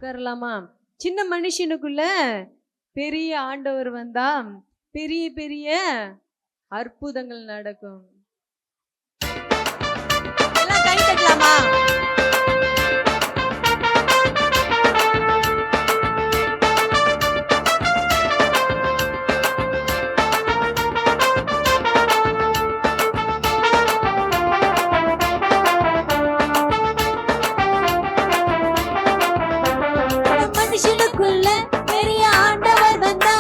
உட்காரலாமா? சின்ன மனுஷனுக்குள்ள பெரிய ஆண்டவர் வந்தா பெரிய பெரிய அற்புதங்கள் நடக்கும். எல்லாம் கை தட்டலாமா? மனுஷனுக்குள்ள பெரிய ஆண்டவர் வந்தா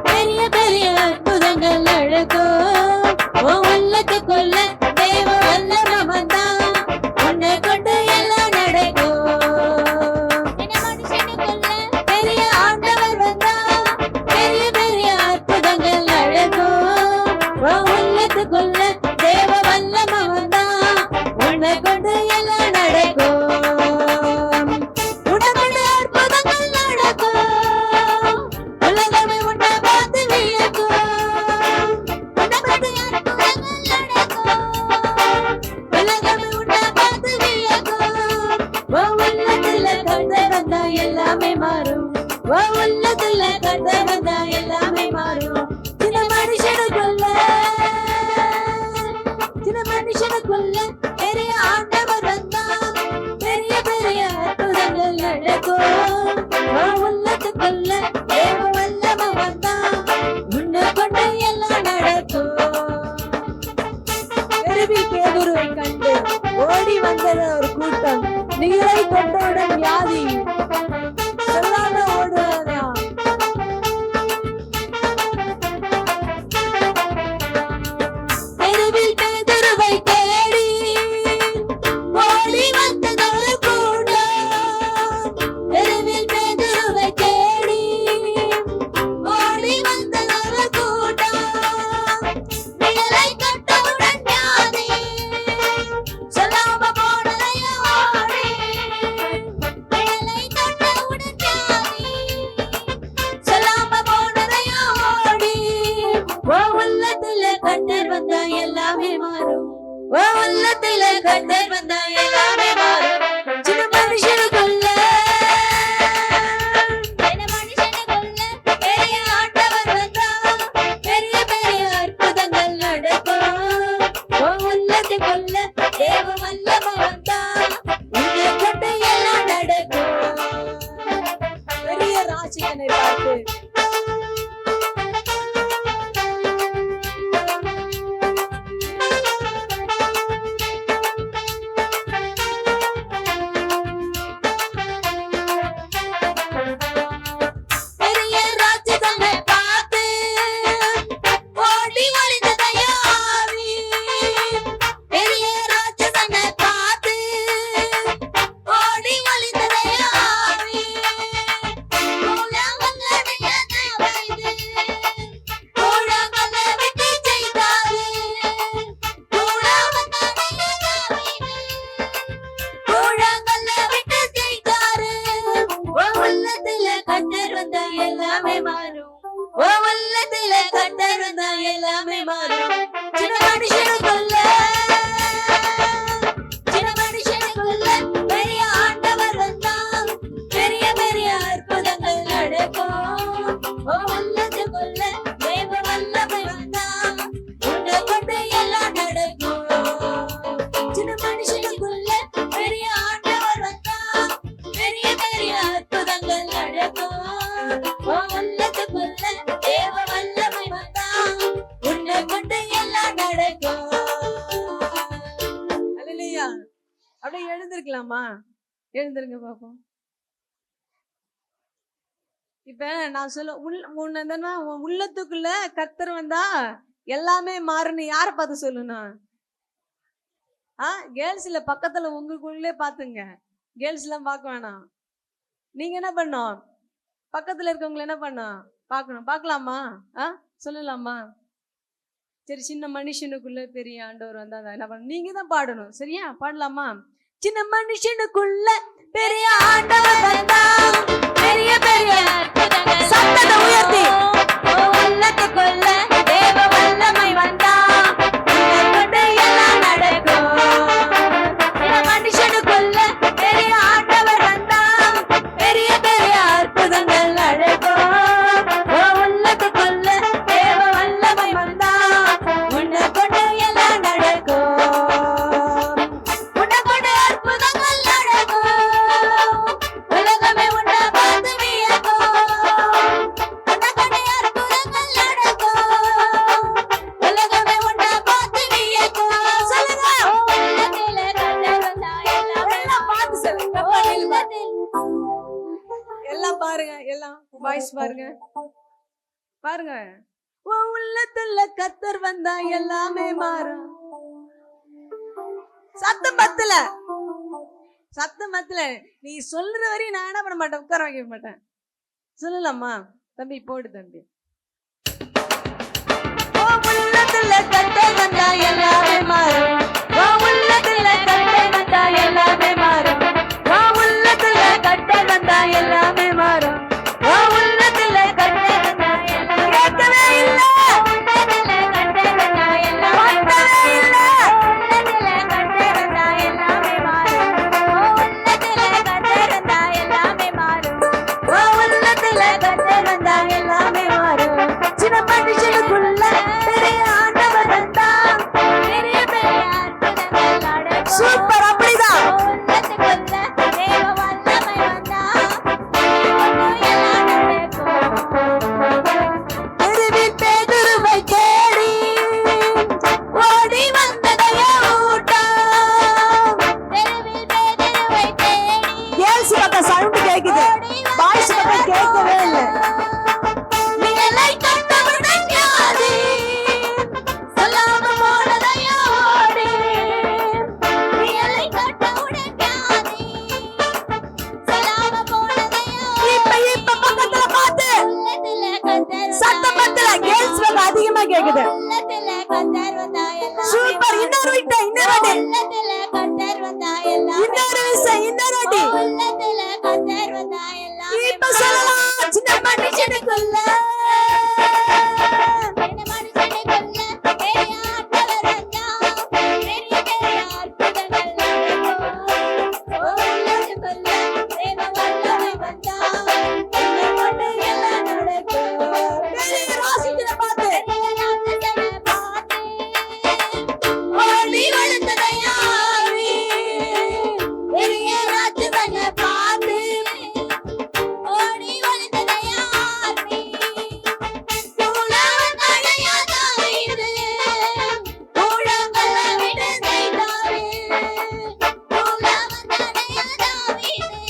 பெரிய பெரிய அற்புதங்கள் நடக்கும். உள்ளத்துக்குள்ள தேவ வல்லமை வந்தா உன்னை கொண்டு எல்லாம் நடக்கும். மனுஷனுக்குள்ள பெரிய ஆண்டவர் வந்தா பெரிய பெரிய அற்புதங்கள் நடக்கும். உள்ளத்துக்குள்ள தேவ வல்லமை வந்தா உன்னை கொண்டு எல்லாம் நடக்கும். எல்லாமே மாறும். உள்ளத்துல கர்த்தர் வந்தா எல்லாமே மாறும். சின்ன மனுஷனுக்குள்ள பெரிய ஆண்டவர் வந்தா பெரிய பெரிய அற்புதங்கள் நடக்கும். உள்ளத்துக்குள்ள தேவ வல்லமை வந்தா உன்னை கொண்டு எல்லாம் நடக்கும். பேதுருவை கண்டு ஓடி வந்தது ஒரு கூட்டம். நீரை தொட்டவுடன் வியாதி சொல்லாம ஓடுவதா? தெருவில் பேதுருவை தேடி ஓடி வந்தது ஒரு கூட்டம். தெருவில் பேதுருவை தேடி ஓடி வந்தது ஒரு கூட்டம். நீரை தொட்டவுடன் வியாதி சொல்லாம போனதையா ஓடி. உள்ளத்துல கர்த்தர் வந்தா எல்லாமே மாறும். உள்ளத்துல கர்த்தர் வந்தா எல்லாமே மாறும். சின்ன மனுஷனுக்குள்ள பெரிய ஆண்டவர் வந்தா பெரிய பெரிய அற்புதங்கள் நடக்கும். உள்ளத்துக்குள்ள தேவ வல்லமை வந்தா உன்னை கொண்டு எல்லாம் நடக்கும். பெரிய ராசிகனை பார்த்து எல்லாமே மாறும். உள்ளத்துல கர்த்தர் வந்தா எல்லாமே மாறும். சின்ன மனுஷனுக்குள்ள பெரிய ஆண்டவர் வந்தா பெரிய பெரிய அற்புதங்கள் நடக்கும். உள்ளத்துக்குள்ள தேவ வல்லமை வந்தா உன்னை கொண்டு எல்லாம் நடக்கும். சின்ன மனுஷனுக்குள்ள பெரிய ஆண்டவர் வந்தா பெரிய பெரிய அற்புதங்கள் நடக்கும். உள்ளத்துக்குள்ள தேவ வல்லமை வந்தா உன்னை கொண்டு எல்லாம் நடக்கும். அல்லேலூயா. அப்படியே எழுந்திருக்கலாமா? எழுந்திருங்க பாப்போம். இப்ப நான் சொல்ல உன் உள்ளத்துக்குள்ள கர்த்தர் வந்தா எல்லாமே மாறுன்னு யாரை பார்த்து சொல்லணும்? கேர்ள்ஸ்ல பக்கத்துல உங்களுக்குள்ளே பாத்துங்க. கேர்ள்ஸ் எல்லாம் பார்க்க வேணாம். நீங்க என்ன பண்ணும்? பக்கத்துல இருக்கவங்களை என்ன பண்ணும்? பார்க்கணும். பார்க்கலாமா? சொல்லலாமா? சரி. சின்ன மனுஷனுக்குள்ள பெரிய ஆண்டவர் வந்தா என்ன பண்ண? நீங்க தான் பாடணும். சரியா? பாடலாமா? சின்ன மனுஷனுக்குள்ள பெரிய ஆண்டவர் வந்தா பெரிய பெரிய சத்தத்தை உயர்த்தி உள்ளத்துக்குள்ள தேவ வல்லமை வந்தா உன்னை கொண்டு எல்லாம் நடக்கும். சின்ன மனுஷனுக்குள்ள பெரிய ஆண்டவர் வந்தா பெரிய வாய்ஸ் பாருங்க பாருங்க. உன் உள்ளத்துல கர்த்தர் வந்தா எல்லாமே மாறும். சத்தம் பத்தல, சத்தம் பத்தல. நீ சொல்ற வரையும் நான் என்ன பண்ண மாட்டேன், உட்கார வைக்க மாட்டேன். சொல்லலாமா தம்பி? போடு தம்பி. உன் உள்ளத்துல கர்த்தர் வந்தா எல்லாமே மாறும். உன் உள்ளத்துல கர்த்தர் வந்தா எல்லாமே மாறும். உன் உள்ளத்துல கர்த்தர் வந்தா எல்லாமே மாறும். உன் உள்ளத்துல கர்த்தர் வந்தா எல்லாமே கேட்கவே இல்ல, உள்ளத்துல கர்த்தர் வந்தா எல்லாமே மாறவே இல்ல. உள்ளத்துல கர்த்தர் வந்தா எல்லாமே மாறும். உன் உள்ளத்துல கர்த்தர் வந்தா எல்லாமே மாறும். உன் உள்ளத்துல கர்த்தர் வந்தா எல்லாமே மாறும். சின்ன மனுஷனுக்குள்ள பெரிய ஆண்டவர் வந்தா பெரிய பெரிய அற்புதங்கள் நடக்கும். சூப்பர், அப்படிதான். உள்ளத்துக்குள்ள தேவ வல்லமை வந்தா ஒண்ணும் எல்லாம் நடக்கும். தெருவில் பேதுருவை தேடி ஓடி வந்ததையா ஊட்டம். தெருவில் பேதுருவை தேடி கேர்ள்ஸ் பக்கம் சவுண்ட் கேக்குது, பாய்ஸ் பக்கம் கேட்கவே இல்லை. நிழலை கண்டவுடன் ஞாதி சொல்லாம போனதையா ஓடி. நிழலை கண்டவுடன் ஞாதி சொல்லாம போனதையா ஓடி. இப்ப பக்கத்துல பார்த்து உள்ளத்துல கர்த்தர் சத்தம் பத்தல, கேர்ள்ஸ் பக்கம் அதிகமா கேக்குது. உள்ளத்துல கர்த்தர் வந்தா எல்லாமே சூப்பர். இன்னொரு விட்ட, இன்னொரு அடி. உள்ளத்துல கர்த்தர் வந்தா எல்லாமே இன்னொரு விசை, இன்னொரு அடி. உள்ளத்துல கர்த்தர் வந்தா எல்லாமே இப்ப சொல்லலாம். சின்ன மனுஷனுக்குள்ள சின்ன மனுஷனுக்குள்ள பெரிய ஆண்டவர் வந்தா பெரிய பெரிய அற்புதங்கள் நடக்கும். உள்ளத்துக்குள்ள தேவ வல்லமை வந்தா உன்னை கொண்டு எல்லாம் நடக்கும். பெரிய ராசிகளை பார்த்து பெரிய ராட்சசனை பார்த்து ஓடி வளர்ந்ததையா ஆவி. பெரிய ராட்சசனை பார்த்து ஓடி வளர்ந்ததையா ஆவி. தூளவன் அடையா தாவீது தூளங்களை விட்டு செய்தாரு. தூளவன் அடையா தாவீது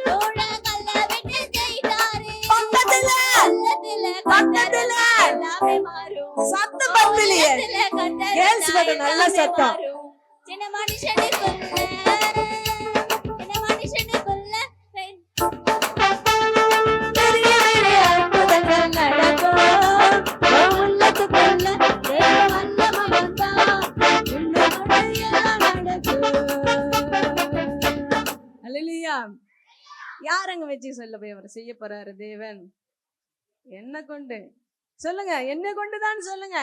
தூளங்களை விட்டு செய்தாரு. பக்கத்துல பக்கத்துல எல்லாமே மாறும். சத்தம் பத்தலையே, கேர்ள்ஸ் பக்கம் நல்ல சத்தம். சின்ன மனுஷனுக்குள்ள சின்ன மனுஷனுக்குள்ள பெரிய பெரிய அற்புதங்கள் நடக்கும். உன் உள்ளத்துக்குள்ள தேவ வல்லமை வந்தா உன்னை கொண்டு எல்லாம் நடக்கும். அல்லேலூயா. யார் அங்க வச்சு சொல்ல போய் அவர் செய்ய போறாரு தேவன்? என்ன கொண்டு சொல்லுங்க, என்ன கொண்டுதான் சொல்லுங்க.